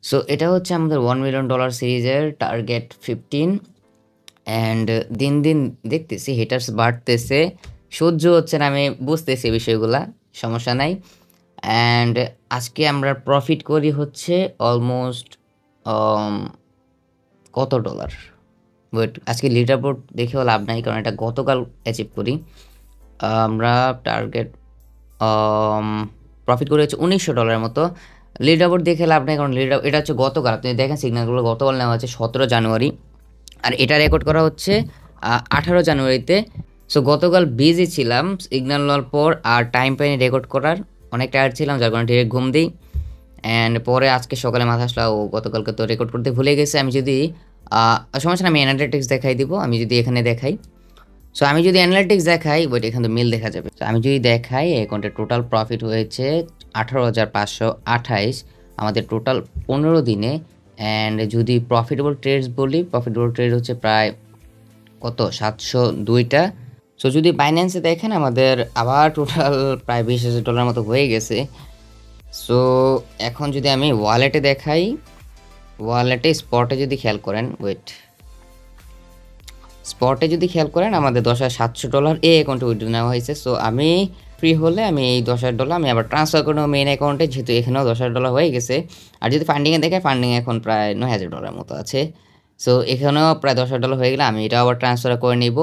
So এটা হচ্ছে আমাদের $1 মিলিয়ন সিরিজের টার্গেট 15 অ্যান্ড দিন, দিন দেখতেছি হিটার্স বাড়তেছে। সহ্য হচ্ছে না, আমি বুঝতেছি বিষয়গুলা, সমস্যা নাই। অ্যান্ড আজকে আমরা প্রফিট করি হচ্ছে অলমোস্ট কত ডলার? ওয়েট, আজকে লিডার বোর্ড দেখেও লাভ নাই কারণ এটা গতকাল অ্যাচিভ করি। আমরা টার্গেট প্রফিট করে হচ্ছে $1900 মতো। লিডার বোর্ড দেখে লাভ নাই কারণ এটা হচ্ছে গতকাল, আপনি দেখেন সিগন্যালগুলো গতকাল নেওয়া হচ্ছে 17 জানুয়ারি, আর এটা রেকর্ড করা হচ্ছে 18 জানুয়ারিতে। সো গতকাল বিজি ছিলাম সিগন্যাল নেওয়ার পর, আর টাইম পাইনি রেকর্ড করার, অনেক টায়ার্ড ছিলাম যার কারণে ডিরেক্ট ঘুম দিই। অ্যান্ড পরে আজকে সকালে মাথা আসলো ও গতকালকে তো রেকর্ড করতে ভুলে গেছে। আমি যদি সমস্যা না, আমি অ্যানালিটিক্স দেখাই দিব, আমি যদি এখানে দেখাই। সো আমি যদি অ্যানালিটিক্স দেখাই, ওইটা এখানে তো মিল দেখা যাবে। তো আমি যদি দেখাই অ্যাকাউন্টে টোটাল প্রফিট হয়েছে 18,528 আমাদের টোটাল 15 দিনে। অ্যান্ড যদি প্রফিটেবল ট্রেডস বলি, প্রফিটেবল ট্রেড হচ্ছে প্রায় কত 702টা। সো যদি বাইন্যান্সে দেখেন আমাদের আবার টোটাল প্রায় $20,000 মতো হয়ে গেছে। সো এখন যদি আমি ওয়ালেটে দেখাই, ওয়ালেটে স্পটে যদি খেয়াল করেন, স্পটে যদি খেয়াল করেন আমাদের $10,700 এই অ্যাকাউন্টে উইথড্র নেওয়া হয়েছে। সো আমি ফ্রি হলে আমি এই $10,000 আমি আবার ট্রান্সফার করে নেবো মেইন অ্যাকাউন্টে, যেহেতু এখানেও $10,000 হয়ে গেছে। আর যদি ফান্ডিংয়ে দেখে, ফান্ডিং এখন প্রায় $9,000 মতো আছে। সো এখানেও প্রায় $10,000 হয়ে গেলে আমি এটাও আবার ট্রান্সফার করে নিব।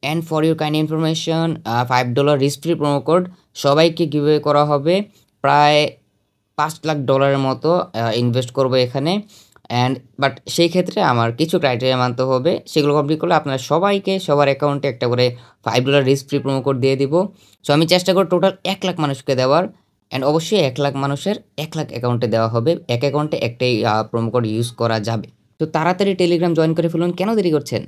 And for your kind information, $5 risk free promo code সবাইকে গিভওয়ে করা হবে। প্রায় $5 লাখ মতো ইনভেস্ট করবো এখানে। অ্যান্ড বাট সেই ক্ষেত্রে আমার কিছু ক্রাইটেরিয়া মানতে হবে, সেগুলো কমপ্লিট করলে আপনারা সবাইকে সবার অ্যাকাউন্টে একটা করে $5 রিস্ক ফ্রি প্রোমো কোড দিয়ে দিব। সো আমি চেষ্টা করি টোটাল 1 লাখ মানুষকে দেওয়ার। অ্যান্ড অবশ্যই 1 লাখ মানুষের 1 লাখ অ্যাকাউন্টে দেওয়া হবে, এক অ্যাকাউন্টে একটাই প্রোমো কোড ইউজ করা যাবে। তো তাড়াতাড়ি টেলিগ্রাম জয়েন করে ফেলুন, কেন দেরি করছেন?